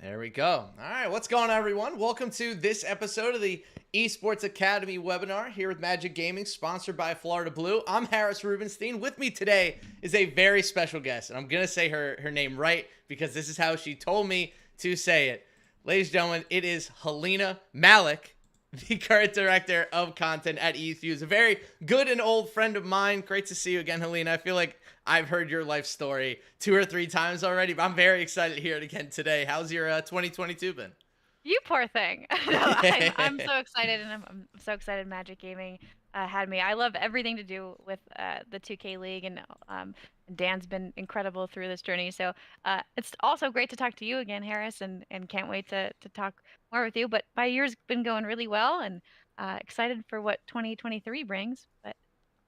There we go. All right, what's going on, everyone? Welcome to this episode of the Esports Academy webinar here with Magic Gaming, sponsored by Florida Blue. I'm Harris Rubenstein. With me today is a very special guest, and I'm going to say her name right because this is how she told me to say it. Ladies and gentlemen, it is Halina Malik, the current director of content at eFuse. A very good and old friend of mine. Great to see you again, Halina. I feel like I've heard your life story 2 or 3 times already, but I'm very excited to hear it again today. How's your 2022 been? You poor thing. No, I'm so excited, and I'm so excited Magic Gaming had me. I love everything to do with the 2K League, and Dan's been incredible through this journey. So it's also great to talk to you again, Harris, and can't wait to talk more with you. But my year's been going really well, and excited for what 2023 brings. But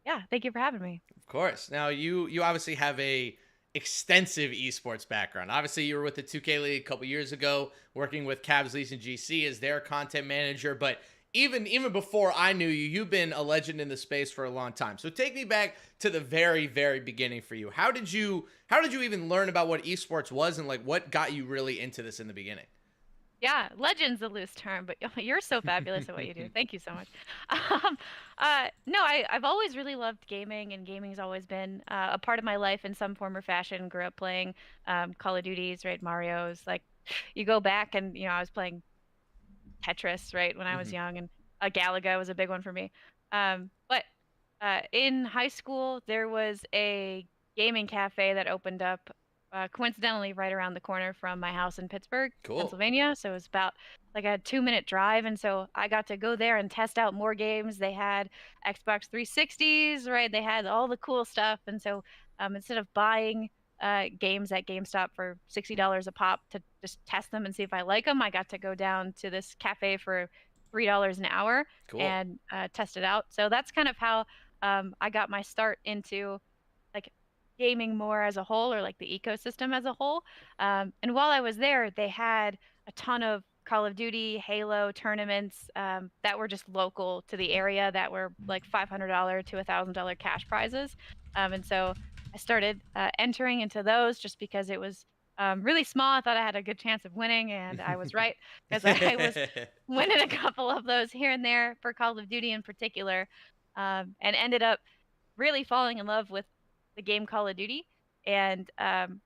yeah, thank you for having me. Of course. Now you obviously have a extensive esports background. Obviously, you were with the 2K League a couple years ago, working with Cavs Leafs and GC as their content manager. But even before I knew you, you've been a legend in the space for a long time. So take me back to the very beginning for you. How did you even learn about what esports was, and like what got you really into this in the beginning? Yeah, legend's a loose term, but you're so fabulous at what you do. Thank you so much. Um, no, I've always really loved gaming, and gaming's always been a part of my life in some form or fashion. Grew up playing Call of Duties, right? Mario's. Like, you go back, and I was playing Tetris, right, when I was Mhm. young, and Galaga was a big one for me. But in high school, there was a gaming cafe that opened up coincidentally right around the corner from my house in Pittsburgh, Cool. Pennsylvania. So it was about like a 2-minute drive. And so I got to go there and test out more games. They had Xbox 360s, right? They had all the cool stuff. And so instead of buying games at GameStop for $60 a pop to just test them and see if I like them, I got to go down to this cafe for $3 an hour Cool. and test it out. So that's kind of how I got my start into like gaming more as a whole, or like the ecosystem as a whole. And while I was there, they had a ton of Call of Duty, Halo tournaments that were just local to the area that were like $500 to $1,000 cash prizes. And so I started entering into those just because it was really small. I thought I had a good chance of winning, and I was right because I was winning a couple of those here and there for Call of Duty in particular, and ended up really falling in love with the game Call of Duty. And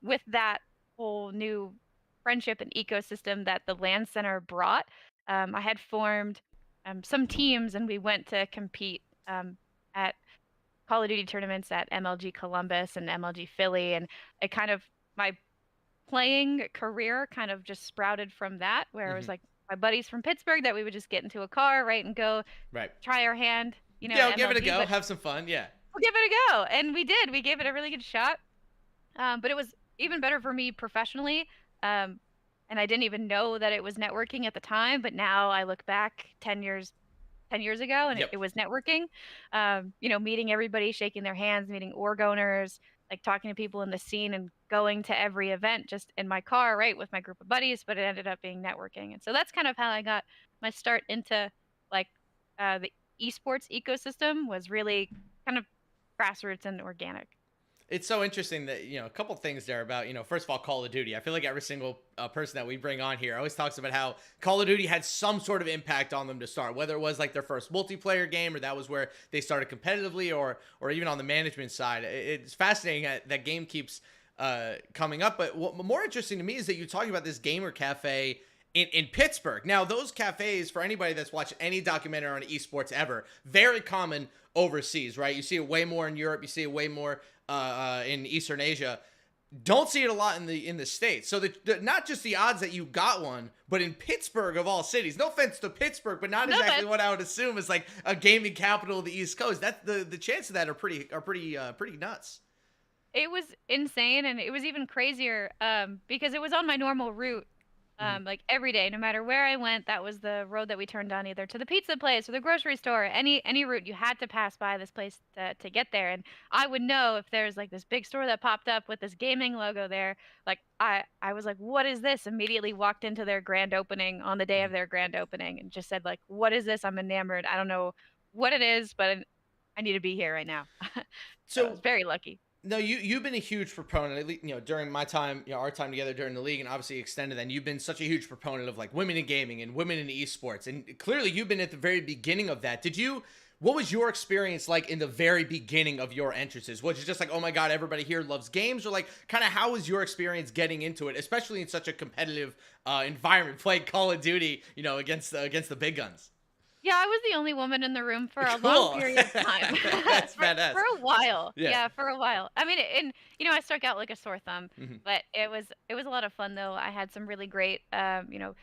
with that whole new friendship and ecosystem that the LAN center brought, I had formed some teams, and we went to compete at Call of Duty tournaments at MLG Columbus and MLG Philly. And it kind of, my playing career kind of just sprouted from that, where it was Mhm. like my buddies from Pittsburgh that we would just get into a car, right, and go Right. try our hand, Yeah, at we'll give it a MLG. go. But Have some fun. Yeah. we'll give it a go. And we did. We gave it a really good shot. But it was even better for me professionally. Um, and I didn't even know that it was networking at the time, but now I look back 10 years ago, and it, Yep. it was networking. Meeting everybody, shaking their hands, meeting org owners, like talking to people in the scene, and going to every event just in my car, right, with my group of buddies. But it ended up being networking. And so that's kind of how I got my start into like the esports ecosystem, was really kind of grassroots and organic. It's so interesting that, a couple things there about, first of all, Call of Duty. I feel like every single person that we bring on here always talks about how Call of Duty had some sort of impact on them to start, whether it was like their first multiplayer game, or that was where they started competitively, or even on the management side. It's fascinating that game keeps coming up. But what more interesting to me is that you're talking about this gamer cafe in Pittsburgh. Now, those cafes, for anybody that's watched any documentary on esports ever, very common overseas, right? You see it way more in Europe. You see it way more in Eastern Asia. Don't see it a lot in the States. So not just the odds that you got one, but in Pittsburgh of all cities. No offense to Pittsburgh, but not No exactly offense. what I would assume is like a gaming capital of the East Coast. That the chances of that are pretty nuts. It was insane, and it was even crazier because it was on my normal route. Mhm. Like every day, no matter where I went, that was the road that we turned on, either to the pizza place or the grocery store. Any route, you had to pass by this place to get there. And I would know if there's like this big store that popped up with this gaming logo there. Like I was like, what is this? Immediately walked into their grand opening on the day of Mhm. their grand opening and just said like, what is this? I'm enamored. I don't know what it is, but I need to be here right now. So I was So very lucky. No, you've been a huge proponent, at least, during my time, our time together during the league, and obviously extended. Then you've been such a huge proponent of like women in gaming and women in esports, and clearly you've been at the very beginning of that. What was your experience like in the very beginning of your entrances? Was it just like, oh my god, everybody here loves games, or like kind of how was your experience getting into it, especially in such a competitive environment, playing Call of Duty, against the big guns? Yeah, I was the only woman in the room for a long Cool. period of time. That's For badass. for a while. Yeah. Yeah, for a while. I mean, and I struck out like a sore thumb, Hmm. but it was a lot of fun though. I had some really great male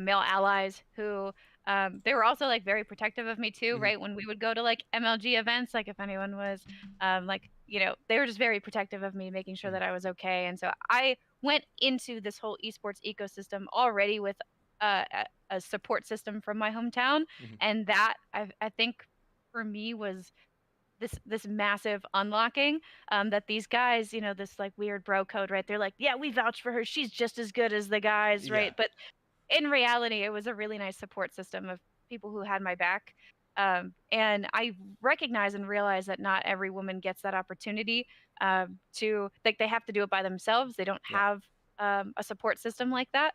allies who they were also like very protective of me too, Hmm. right? When we would go to like MLG events, like if anyone was like, they were just very protective of me, making sure Hmm. that I was okay. And so I went into this whole esports ecosystem already with a support system from my hometown, Hmm. and that I think for me was this massive unlocking, that these guys, this like weird bro code, right? They're like, yeah, we vouch for her. She's just as good as the guys, Yeah. right? But in reality, it was a really nice support system of people who had my back. And I recognize and realize that not every woman gets that opportunity, to like they have to do it by themselves. They don't Yeah. have a support system like that.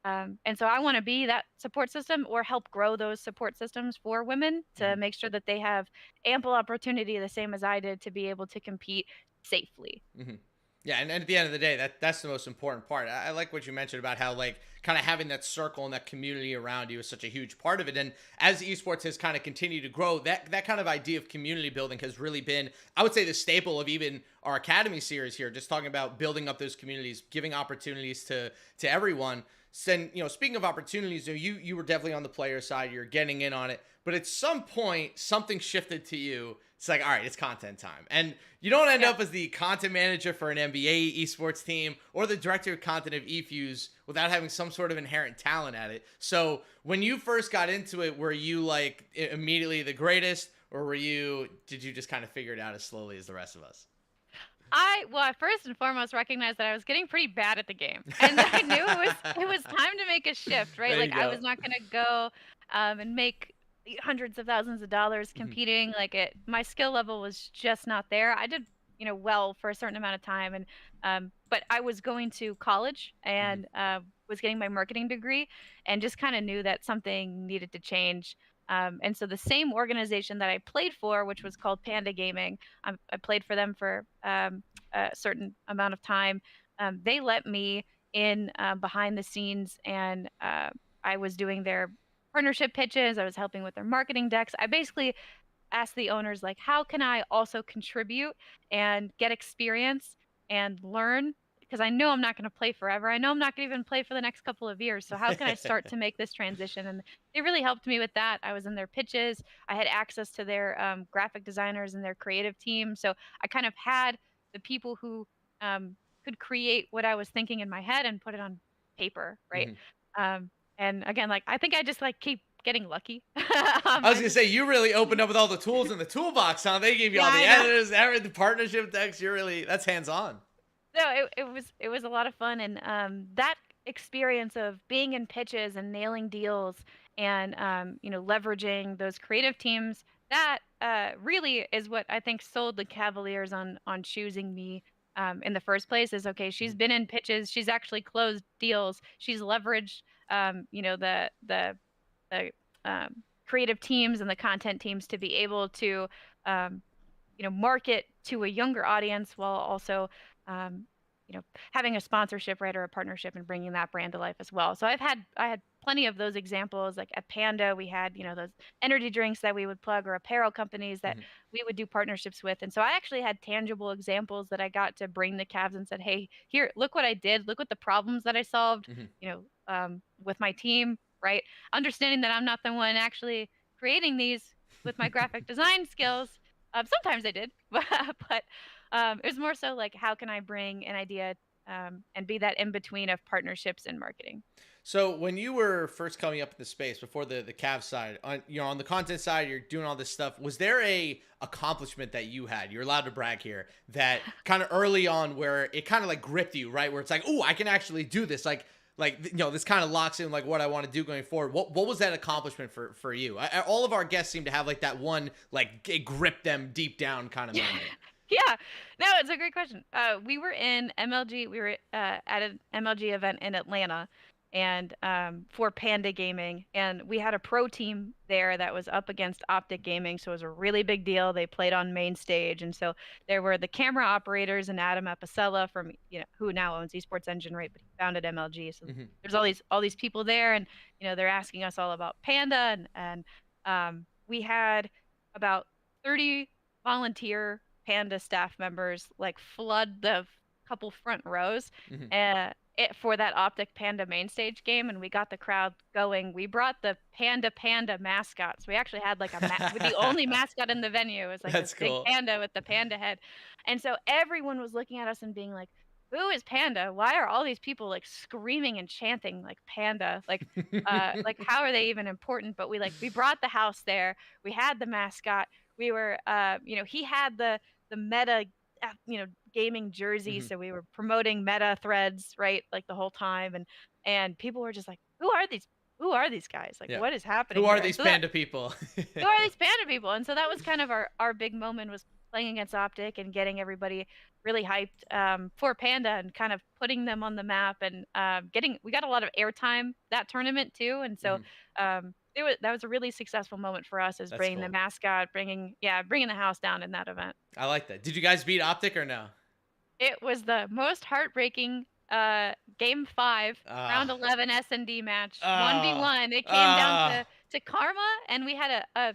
And so I want to be that support system or help grow those support systems for women to Hmm. make sure that they have ample opportunity, the same as I did, to be able to compete safely. Hmm. Yeah, and at the end of the day, that's the most important part. I like what you mentioned about how like kind of having that circle and that community around you is such a huge part of it. And as esports has kind of continued to grow, that kind of idea of community building has really been, I would say, the staple of even our academy series here. Just talking about building up those communities, giving opportunities to everyone. And speaking of opportunities, you were definitely on the player side. You're getting in on it, but at some point, something shifted to you. It's like, all right, it's content time. And you don't end Yeah. up as the content manager for an NBA esports team or the director of content of eFuse without having some sort of inherent talent at it. So when you first got into it, were you like immediately the greatest, or did you just kind of figure it out as slowly as the rest of us? I first and foremost recognized that I was getting pretty bad at the game, and I knew it was time to make a shift, right? There Like you I go. was not gonna go and make hundreds of thousands of dollars Mhm. competing. Like my skill level was just not there. I did, well for a certain amount of time, and but I was going to college Mhm. and was getting my marketing degree, and just kind of knew that something needed to change. And so the same organization that I played for, which was called Panda Gaming, I played for them for a certain amount of time. They let me in behind the scenes, and I was doing their partnership pitches. I was helping with their marketing decks. I basically ask the owners like, how can I also contribute and get experience and learn, because I know I'm not going to play forever. I know I'm not going to even play for the next couple of years, so how can I start to make this transition? And they really helped me with that. I was in their pitches. I had access to their graphic designers and their creative team, so I kind of had the people who um, could create what I was thinking in my head and put it on paper, right? Mhm. um, and again, like I think I just like keep getting lucky. I was I gonna just say, you really opened up with all the tools in the toolbox, huh? They gave you Yeah, all the I know. editors, everything, the partnership decks. That's hands on. No, it was a lot of fun, and that experience of being in pitches and nailing deals and leveraging those creative teams, that really is what I think sold the Cavaliers on choosing me in the first place. Is okay, she's Mhm. been in pitches, she's actually closed deals, she's leveraged the creative teams and the content teams to be able to um, market to a younger audience while also, um, having a sponsorship, right, or a partnership and bringing that brand to life as well. So I had plenty of those examples. Like at Panda, we had, those energy drinks that we would plug, or apparel companies that Mhm. we would do partnerships with. And so I actually had tangible examples that I got to bring the Cavs and said, hey, here, look what I did. Look what the problems that I solved, Mhm. with my team, right? Understanding that I'm not the one actually creating these with my graphic design skills. Sometimes I did, but it was more so like, how can I bring an idea and be that in between of partnerships and marketing? So when you were first coming up in the space before the Cavs side, on the content side, you're doing all this stuff. Was there a accomplishment that you had? You're allowed to brag here, that kind of early on where it kind of like gripped you, right? Where it's like, oh, I can actually do this. This kind of locks in like what I want to do going forward. What was that accomplishment for you? All of our guests seem to have like that one, like it gripped them deep down kind of Yeah. moment. Yeah. No, it's a great question. We were in MLG. We were at an MLG event in Atlanta, and for Panda Gaming, and we had a pro team there that was up against Optic Gaming, so it was a really big deal. They played on main stage, and so there were the camera operators and Adam Apicella from who now owns Esports Engine, right? But he founded MLG, so Mhm. there's all these people there, and they're asking us all about Panda, and we had about 30 volunteer Panda staff members like flood the couple front rows Mhm. for that Optic Panda main stage game, and we got the crowd going. We brought the Panda mascots. We actually had like the only mascot in the venue was like this That's big cool. panda with the panda head, and so everyone was looking at us and being like, "Who is Panda? Why are all these people like screaming and chanting like Panda? Like how are they even important?" But we brought the house there. We had the mascot. We were he had the meta gaming jersey, Mhm. so we were promoting meta threads, right, like the whole time, and people were just like, who are these guys, like Yeah. what is happening Who are here? And these so that panda people? who are these panda people? And so that was kind of our big moment, was playing against Optic and getting everybody really hyped for Panda and kind of putting them on the map, and we got a lot of airtime that tournament too. And so Mhm. that was a really successful moment for us, is That's bringing the cool. mascot, bringing the house down in that event. I like that. Did you guys beat Optic or no? It was the most heartbreaking game 5, round Ah. 11 S&D match, Ah. 1v1. It came down Ah. to karma, and we had a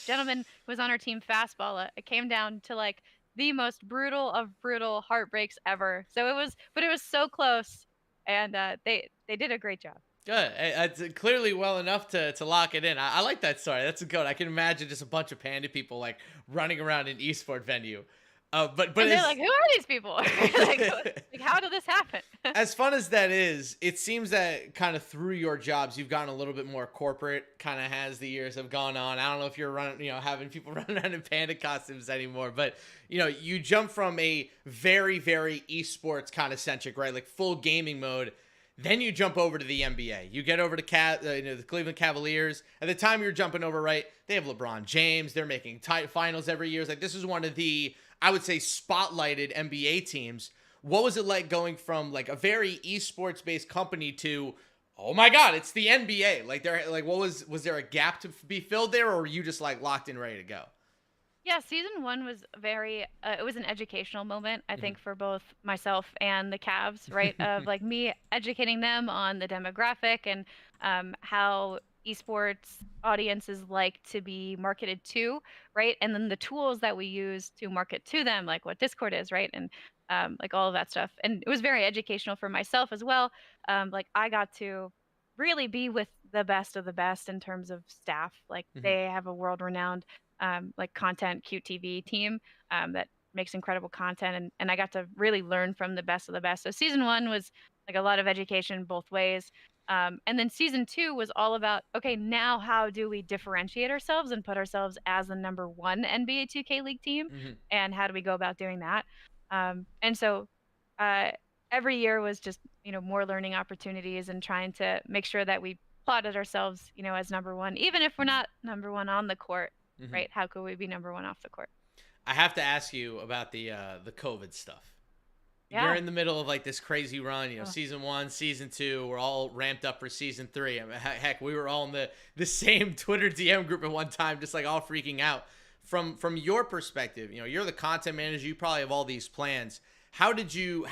gentleman who was on our team, Fastball. It came down to like the most brutal of brutal heartbreaks ever. But it was so close, and they did a great job. Good. It's clearly well enough to lock it in. I like that story. That's good. I can imagine just a bunch of panda people like running around an esport venue. But And they're like, as "Who are these people?" Like, how did this happen? as fun as that is, it seems that kind of through your jobs, you've gotten a little bit more corporate. Kind of as the years have gone on. I don't know if you're running, having people run around in panda costumes anymore, but you jump from a very, very esports kind of centric, right, like full gaming mode. Then you jump over to the NBA. You get over to the Cleveland Cavaliers. At the time you're jumping over, right? They have LeBron James. They're making finals every year. It's like this is one of the, I would say, spotlighted NBA teams. What was it like going from like a very esports based company to, oh my God, it's the NBA? What was there a gap to be filled there, or were you just like locked in, ready to go? Yeah, season 1 was it was an educational moment, I Mhm. think, for both myself and the Cavs, right? Of like me educating them on the demographic and how esports audiences like to be marketed to, right? And then the tools that we use to market to them, like what Discord is, right? And like all of that stuff. And it was very educational for myself as well. Like I got to really be with the best of the best in terms of staff. Like Mhm. they have a world renowned like content QTV team that makes incredible content, and I got to really learn from the best of the best. So season 1 was like a lot of education both ways. And then season 2 was all about, okay, now how do we differentiate ourselves and put ourselves as the number one NBA 2K League team, Mhm. and how do we go about doing that? And so uh, every year was just more learning opportunities and trying to make sure that we plotted ourselves as number one, even if we're not number one on the court, Mhm. right? How could we be number one off the court? I have to ask you about the COVID stuff. You're Yeah. in the middle of like this crazy run, Oh, season 1, season 2, we're all ramped up for season 3. I mean, heck, we were all in the same Twitter DM group at one time, just like all freaking out. From your perspective, you're the content manager, you probably have all these plans. How did you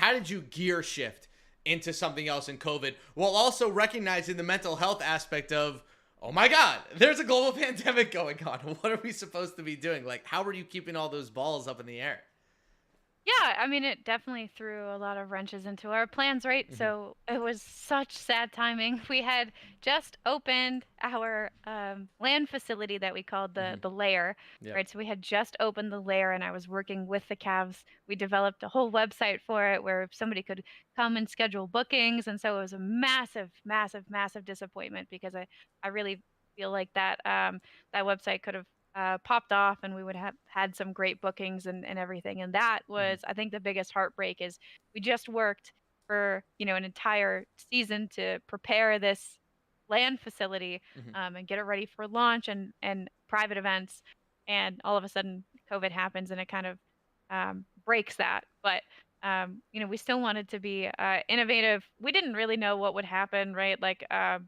gear shift into something else in COVID while also recognizing the mental health aspect of, oh my God, there's a global pandemic going on. What are we supposed to be doing? Like, how are you keeping all those balls up in the air? yeah, I mean, it definitely threw a lot of wrenches into our plans, right? Hmm. So it was such sad timing. We had just opened our land facility that we called Hmm. the lair, Yep. right? So we had just opened the lair, and I was working with the Cavs. We developed a whole website for it where somebody could come and schedule bookings, and so it was a massive, massive, massive disappointment, because I really feel like that website could have popped off, and we would have had some great bookings and everything. And that Hmm. was, I think, the biggest heartbreak, is we just worked for, an entire season to prepare this land facility, Hmm. and get it ready for launch and private events. And all of a sudden COVID happens, and it kind of breaks that. But we still wanted to be innovative. We didn't really know what would happen, right? Like a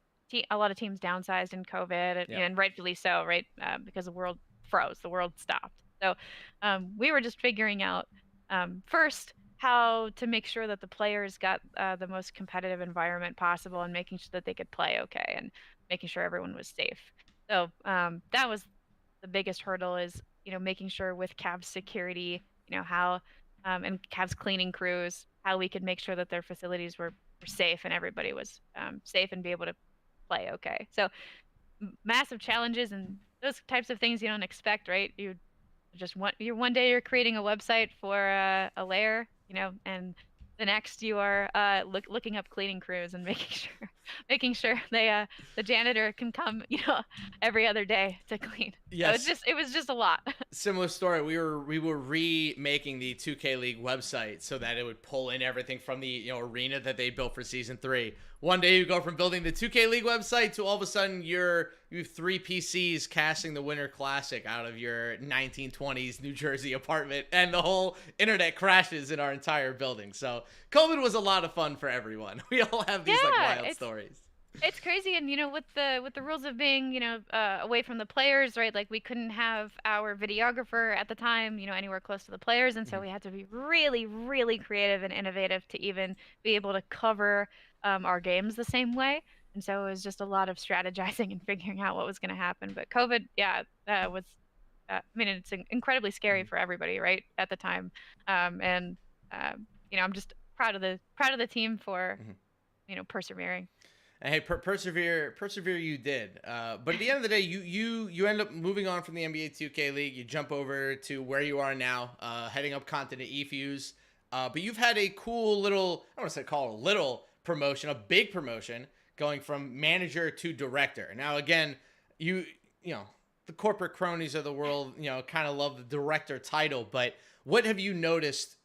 lot of teams downsized in COVID, and, Yep. and rightfully so, right? Because the world froze, the world stopped. So we were just figuring out first how to make sure that the players got the most competitive environment possible, and making sure that they could play okay, and making sure everyone was safe. So that was the biggest hurdle, is making sure with Cavs security, how and Cavs cleaning crews, how we could make sure that their facilities were safe, and everybody was safe and be able to play okay. So massive challenges, and those types of things you don't expect, right? One day you're creating a website for a layer, and the next you are looking up cleaning crews and making sure the janitor can come, every other day to clean. So Yes. it was just a lot. Similar story. We were remaking the 2K League website so that it would pull in everything from the arena that they built for season 3. One day you go from building the 2K League website to all of a sudden you have 3 PCs casting the Winter Classic out of your 1920s New Jersey apartment, and the whole internet crashes in our entire building. So COVID was a lot of fun for everyone. We all have these like Yeah, wild stories. it's crazy. And with the rules of being away from the players, right? Like we couldn't have our videographer at the time, anywhere close to the players, and so Mhm. we had to be really, really creative and innovative to even be able to cover our games the same way. And so it was just a lot of strategizing and figuring out what was going to happen. But COVID, yeah, was. I mean, it's incredibly scary Mhm. for everybody, right, at the time. And I'm just proud of the team for Mhm. persevering. And hey, persevere. You did. But at the end of the day, you end up moving on from the NBA 2K League. You jump over to where you are now, heading up content at eFuse. But you've had a cool little, I don't want to say call it a little promotion, a big promotion, going from manager to director. Now, again, you you know the corporate cronies of the world, kind of love the director title. But what have you noticed?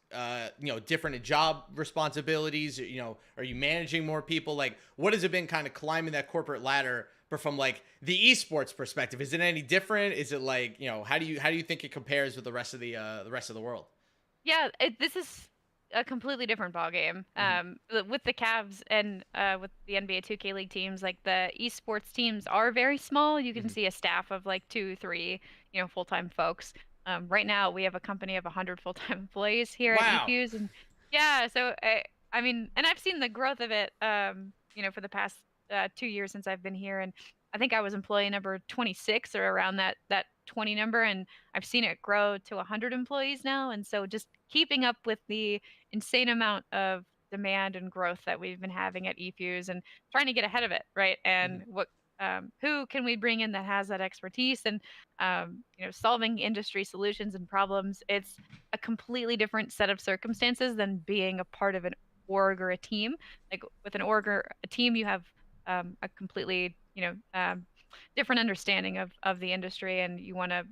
Different in job responsibilities. Are you managing more people? Like, what has it been kind of climbing that corporate ladder? But from like the esports perspective, is it any different? Is it like, how do you think it compares with the rest of the world? Yeah, this is a completely different ballgame. Hmm. With the Cavs and with the NBA 2K League teams, like the esports teams are very small. You can Hmm. see a staff of like 2, 3, full-time folks. Right now, we have a company of 100 full-time employees here at Wow. eFuse, and yeah, so I mean, and I've seen the growth of it, for the past 2 years since I've been here, and I think I was employee number 26 or around that 20 number, and I've seen it grow to 100 employees now. And so just keeping up with the insane amount of demand and growth that we've been having at eFuse, and trying to get ahead of it, right? Hmm. And who can we bring in that has that expertise, and solving industry solutions and problems. It's a completely different set of circumstances than being a part of an org or a team. Like with an org or a team, you have a completely different understanding of the industry, and you want to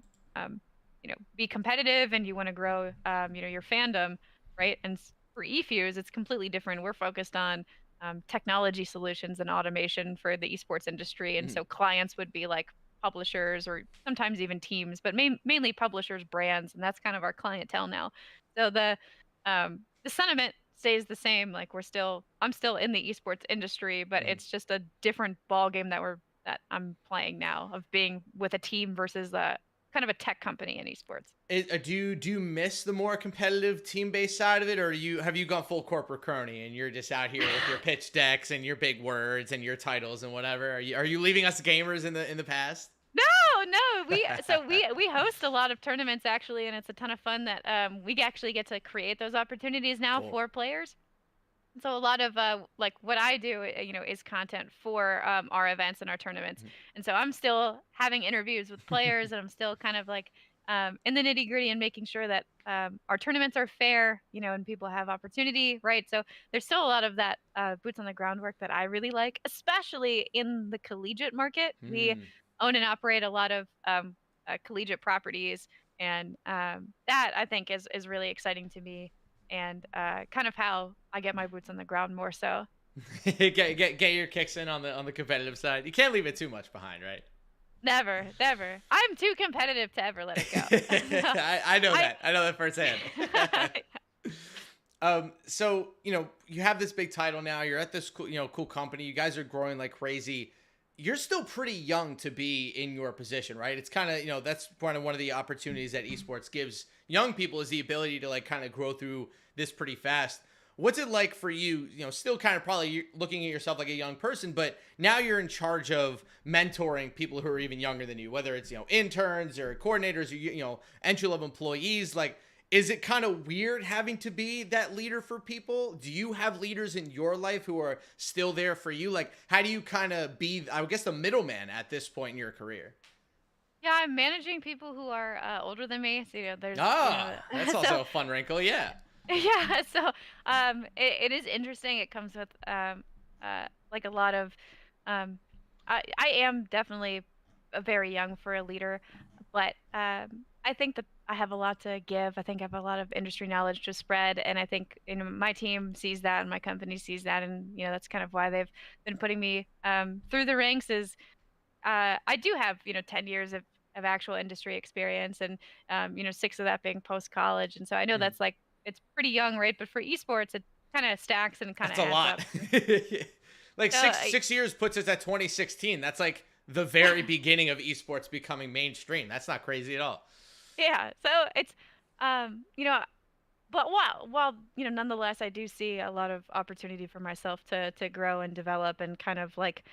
be competitive, and you want to grow your fandom, right? And for eFuse, it's completely different. We're focused on technology solutions and automation for the esports industry, and Hmm. so clients would be like publishers, or sometimes even teams, but mainly publishers, brands, and that's kind of our clientele now. So the sentiment stays the same. Like I'm still in the esports industry, but Hmm. it's just a different ball game that I'm playing now, of being with a team versus a kind of a tech company in esports. Do you miss the more competitive team based side of it, or have you gone full corporate crony and you're just out here with your pitch decks and your big words and your titles and whatever? Are you leaving us gamers in the past? No, no, we host a lot of tournaments actually, and it's a ton of fun that we actually get to create those opportunities now Cool. for players. So a lot of like what I do, is content for our events and our tournaments. And so I'm still having interviews with players, and I'm still kind of like in the nitty gritty, and making sure that our tournaments are fair, and people have opportunity, right? So there's still a lot of that boots on the ground work that I really like, especially in the collegiate market. We Hmm. own and operate a lot of collegiate properties, and that I think is really exciting to me, and kind of how I get my boots on the ground more so. Get your kicks in on the competitive side. You can't leave it too much behind, right? Never, never. I'm too competitive to ever let it go. I know I that. I know that firsthand. So you have this big title now. You're at this cool company. You guys are growing like crazy. You're still pretty young to be in your position, right? It's kind of that's one of the opportunities that esports gives young people is the ability to like kind of grow through this pretty fast. What's it like for you? Still kind of probably looking at yourself like a young person, but now you're in charge of mentoring people who are even younger than you, whether it's interns or coordinators or entry level employees. Like, is it kind of weird having to be that leader for people? Do you have leaders in your life who are still there for you? Like, how do you kind of be, I guess, the middleman at this point in your career? Yeah, I'm managing people who are older than me. So there's Ah, that's so also a fun wrinkle. Yeah. yeah. So it is interesting. It comes with like a lot of I am definitely very young for a leader, but I think that I have a lot to give. I think I have a lot of industry knowledge to spread, and I think my team sees that, and my company sees that, and that's kind of why they've been putting me through the ranks. Is I do have 10 years of actual industry experience, and 6 of that being post college, and so I know Mhm. that's like it's pretty young, right? But for esports, it kind of stacks and kind That's of a adds lot. up. Like So six years puts us at 2016. That's like the very beginning of esports becoming mainstream. That's not crazy at all. yeah, so it's you know, but while nonetheless, I do see a lot of opportunity for myself to grow and develop and kind of like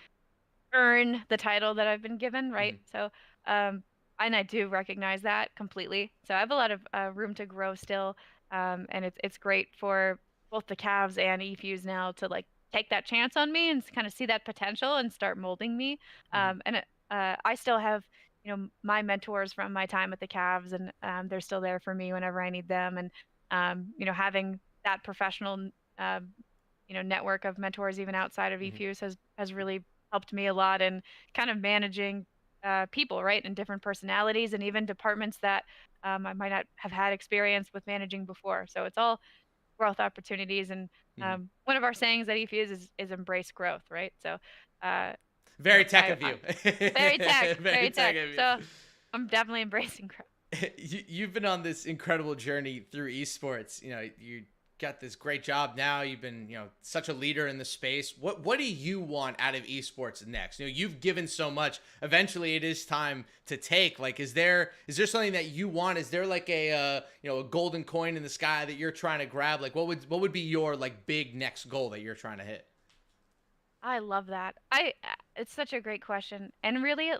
earn the title that I've been given, right? Mhm. So, and I do recognize that completely. So I have a lot of room to grow still, and it's great for both the Cavs and eFuse now to like take that chance on me and kind of see that potential and start molding me. Mhm. I still have my mentors from my time at the Cavs, and they're still there for me whenever I need them, and having that professional network of mentors even outside of Mhm. eFuse has really helped me a lot in kind of managing people, right, and different personalities and even departments that I might not have had experience with managing before. So it's all growth opportunities. And Mhm. one of our sayings at eFuse is embrace growth, right? So, uh, Very tech of I you. Very very tech tech. of you. So I'm definitely embracing growth. You've been on this incredible journey through esports. You got this great job now. You've been, such a leader in the space. What do you want out of esports next? You've given so much. Eventually, it is time to take. Like, is there something that you want? Is there like a golden coin in the sky that you're trying to grab? Like, what would be your like big next goal that you're trying to hit? I love that. It's such a great question. And really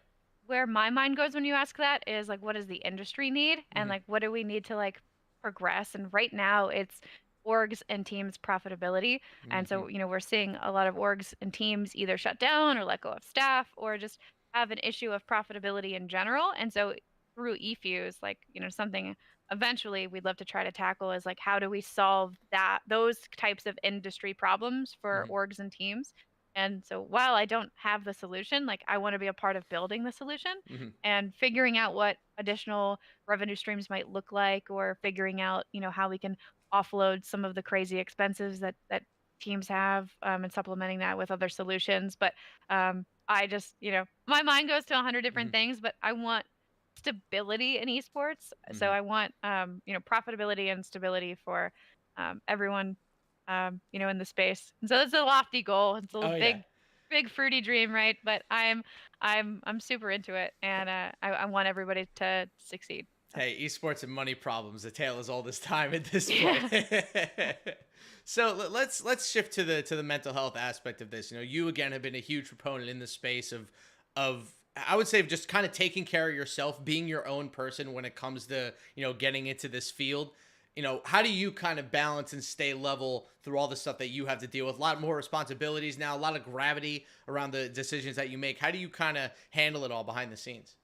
where my mind goes when you ask that is like what does the industry need and Hmm. like what do we need to like progress? And right now it's orgs and teams profitability. And Hmm. so, we're seeing a lot of orgs and teams either shut down or let go of staff or just have an issue of profitability in general. And so through eFuse, like, something eventually we'd love to try to tackle is like how do we solve those types of industry problems for Hmm. orgs and teams. And so while I don't have the solution, like I want to be a part of building the solution Hmm. and figuring out what additional revenue streams might look like or figuring out, how we can offload some of the crazy expenses that teams have and supplementing that with other solutions. But I just, my mind goes to 100 different Hmm. things, but I want stability in esports. So Hmm. I want, profitability and stability for everyone in the space. And so it's a lofty goal. It's a Oh yeah. big, big fruity dream, right? But I'm super into it, and I want everybody to succeed. So, Hey, esports and money problems. The tale is all this time at this point. yeah, So let's shift to the mental health aspect of this. You again have been a huge proponent in the space of I would say of just kind of taking care of yourself, being your own person when it comes to getting into this field. How do you kind of balance and stay level through all the stuff that you have to deal with? A lot more responsibilities now, a lot of gravity around the decisions that you make. How do you kind of handle it all behind the scenes?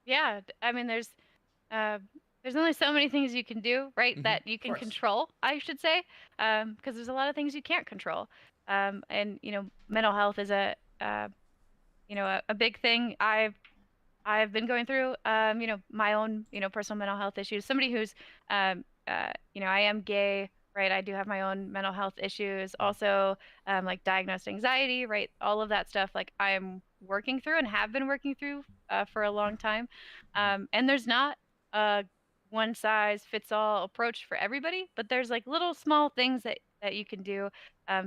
yeah. I mean, uh, there's only so many things you can do, right? Hmm. That you Of can course. control, I should say, because there's a lot of things you can't control. And mental health is a big thing. I've been going through, my own, personal mental health issues. Somebody who's, I am gay, right? I do have my own mental health issues. Also, like diagnosed anxiety, right? All of that stuff, like I'm working through and have been working through for a long time. Mhm. And there's not a one size fits all approach for everybody, but there's like little small things that you can do.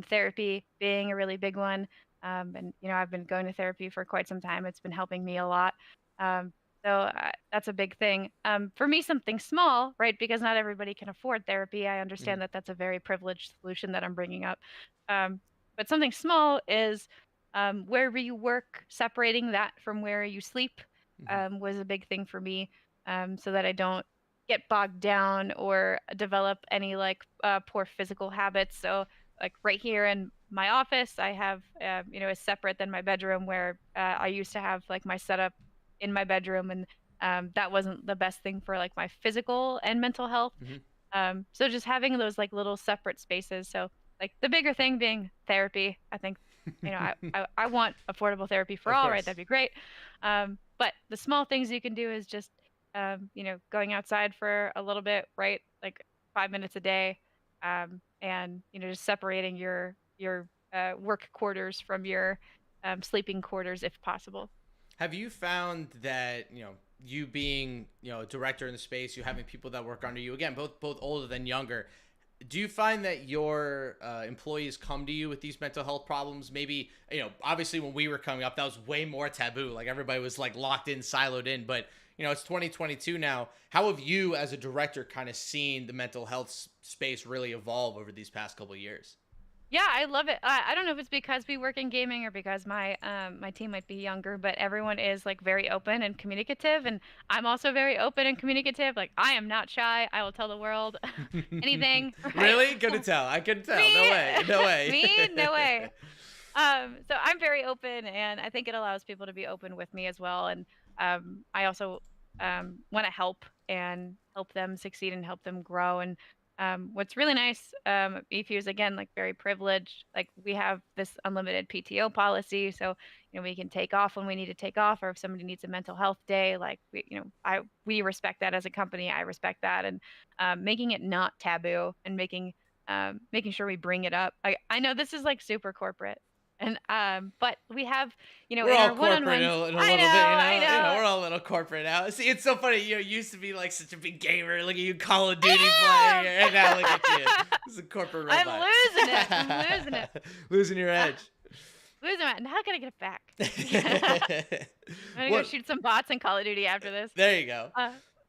Therapy being a really big one. And I've been going to therapy for quite some time. It's been helping me a lot. Um, so that's a big thing. For me, something small, right? Because not everybody can afford therapy. I Mhm. understand that that's a very privileged solution that I'm bringing up. Um, but something small is wherever you work, separating that from where you sleep Mhm. was a big thing for me, so that I don't get bogged down or develop any like poor physical habits. So, like right here in my office, I have is separate than my bedroom, where I used to have like my setup in my bedroom, and that wasn't the best thing for like my physical and mental health. Mhm. So just having those like little separate spaces. So like the bigger thing being therapy. I think I want affordable therapy for Of all, right? course. That'd be great. But the small things you can do is just going outside for a little bit, right? Like 5 minutes a day, and just separating your work quarters from your sleeping quarters if possible. Have you found that, you being, a director in the space, you having people that work under you, again, both older than younger, do you find that your employees come to you with these mental health problems? Maybe, obviously when we were coming up, that was way more taboo. Like everybody was like locked in, siloed in. But, it's 2022 now. How have you as a director kind of seen the mental health space really evolve over these past couple of years? Yeah, I love it. I don't know if it's because we work in gaming or because my team might be younger, but everyone is like very open and communicative, and I'm also very open and communicative. Like I am not shy. I will tell the world anything, right? Really? Couldn't tell. I couldn't tell. No Me, way. No way. me, no way. So I'm very open, and I think it allows people to be open with me as well. And I also want to help and help them succeed and help them grow. And what's really nice, eFuse again, like very privileged. Like we have this unlimited PTO policy, so we can take off when we need to take off, or if somebody needs a mental health day, like we respect that as a company. I respect that, and making it not taboo and making sure we bring it up. I know this is like super corporate, and but we have We're in all our corporate one-on-ones. in a I know, little bit, I know. we're all a little corporate now. See, it's so funny. You used to be like such a big gamer. Look at you, Call of Duty I player, and now look at you. am. This is a corporate I'm robot. losing it. I'm losing it. Losing your Uh, edge. losing it. And how can I get it back? I'm gonna go What? shoot some bots in Call of Duty after this. There you go.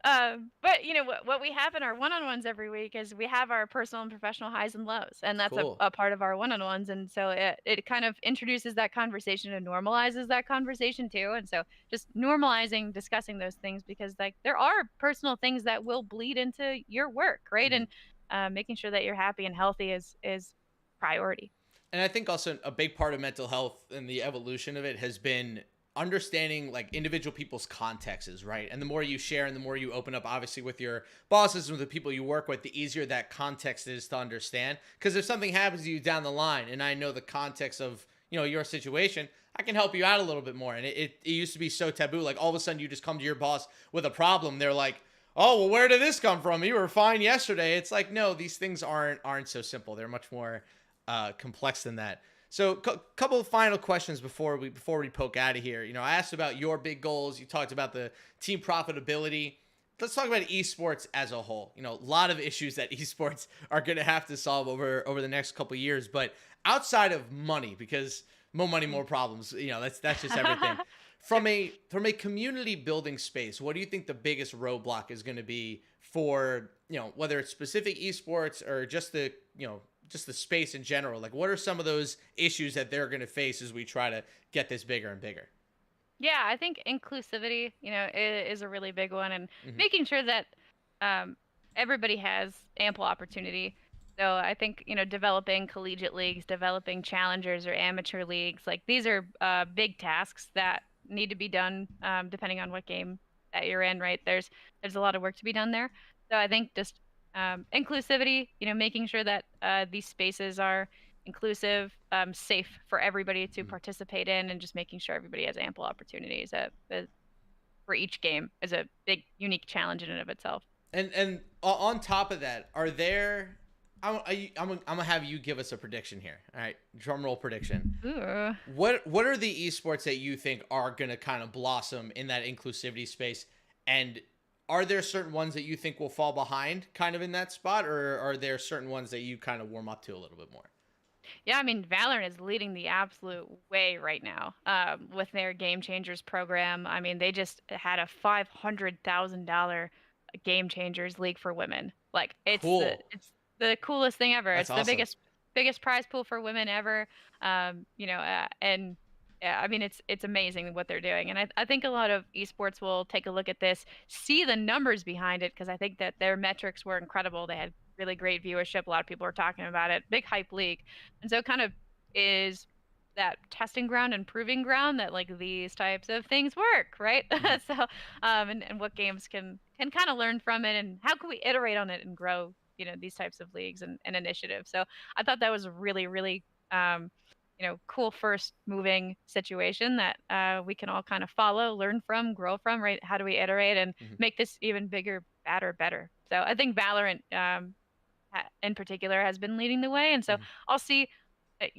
Uh, but what we have in our one-on-ones every week is we have our personal and professional highs and lows, and that's a, Cool. a part of our one-on-ones. And so it kind of introduces that conversation and normalizes that conversation too. And so just normalizing discussing those things, because like there are personal things that will bleed into your work, right? Mhm. And making sure that you're happy and healthy is priority. And I think also a big part of mental health and the evolution of it has been understanding like individual people's contexts, right? And the more you share and the more you open up, obviously, with your bosses and with the people you work with, the easier that context is to understand. Because if something happens to you down the line and I know the context of, your situation, I can help you out a little bit more. And it used to be so taboo. Like all of a sudden you just come to your boss with a problem. They're like, oh, well, where did this come from? You were fine yesterday. It's like, no, these things aren't so simple. They're much more complex than that. So, couple of final questions before we poke out of here. I asked about your big goals. You talked about the team profitability. Let's talk about esports as a whole. A lot of issues that esports are going to have to solve over the next couple of years. But outside of money, because more money, more problems. That's just everything. Sure. From a community building space, what do you think the biggest roadblock is going to be for whether it's specific esports or just the space in general? Like, what are some of those issues that they're going to face as we try to get this bigger and bigger? Yeah, I think inclusivity, is a really big one, and Hmm. making sure that um, everybody has ample opportunity. So I think, developing collegiate leagues, developing challengers or amateur leagues, like these are big tasks that need to be done depending on what game that you're in, right? There's a lot of work to be done there. So I think just inclusivity, making sure that these spaces are inclusive, safe for everybody to participate in, and just making sure everybody has ample opportunities for each game is a big, unique challenge in and of itself. And on top of that, are there I'm gonna have you give us a prediction here. All right, drum roll prediction. Ooh. What are the esports that you think are gonna kind of blossom in that inclusivity space, and are there certain ones that you think will fall behind, kind of in that spot, or are there certain ones that you kind of warm up to a little bit more? Yeah, I mean, Valorant is leading the absolute way right now with their Game Changers program. I mean, they just had a $500,000 Game Changers League for women. Like, Cool. it's the coolest thing ever. That's It's the awesome. biggest prize pool for women ever. And yeah, I mean, it's amazing what they're doing. And I think a lot of esports will take a look at this, see the numbers behind it, because I think that their metrics were incredible. They had really great viewership. A lot of people are talking about it. Big hype league. And so it kind of is that testing ground and proving ground that like these types of things work, right? Mhm. So and what games can kind of learn from it, and how can we iterate on it and grow, these types of leagues and initiatives. So I thought that was a really, really cool first moving situation that we can all kind of follow, learn from, grow from, right? How do we iterate and Mhm. make this even bigger, badder, better? So I think Valorant in particular has been leading the way. And so Mhm.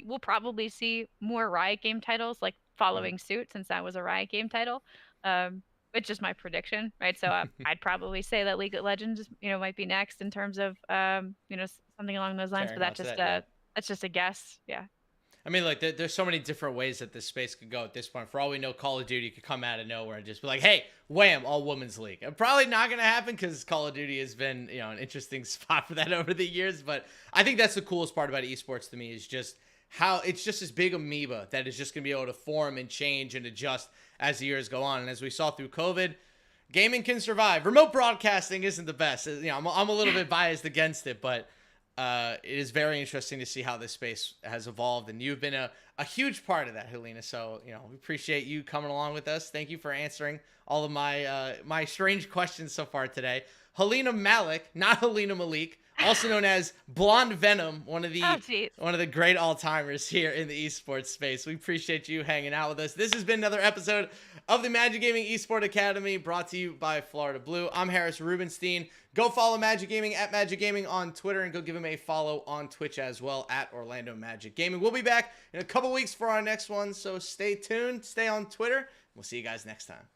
we'll probably see more Riot game titles like Mhm. following suit, since that was a Riot game title. It's just my prediction, right? So I'd probably say that League of Legends, might be next in terms of, something along those lines. But Carrying on to that, yeah. that's just a guess. Yeah. I mean, like, there's so many different ways that this space could go at this point. For all we know, Call of Duty could come out of nowhere and just be like, hey, wham, all women's league. Probably not going to happen because Call of Duty has been, an interesting spot for that over the years. But I think that's the coolest part about esports to me is just how it's just this big amoeba that is just going to be able to form and change and adjust as the years go on. And as we saw through COVID, gaming can survive. Remote broadcasting isn't the best. I'm a little bit biased against it, but it is very interesting to see how this space has evolved, and you've been a huge part of that, Halina. So, we appreciate you coming along with us. Thank you for answering all of my strange questions so far today. Halina Malik, not Halina Malik, also known as Blonde Venom, one of Oh, the geez. one of the great all-timers here in the esports space. We appreciate you hanging out with us. This has been another episode of the Magic Gaming Esport Academy, brought to you by Florida Blue. I'm Harris Rubenstein. Go follow Magic Gaming at Magic Gaming on Twitter, and go give him a follow on Twitch as well at Orlando Magic Gaming. We'll be back in a couple weeks for our next one, so stay tuned. Stay on Twitter. We'll see you guys next time.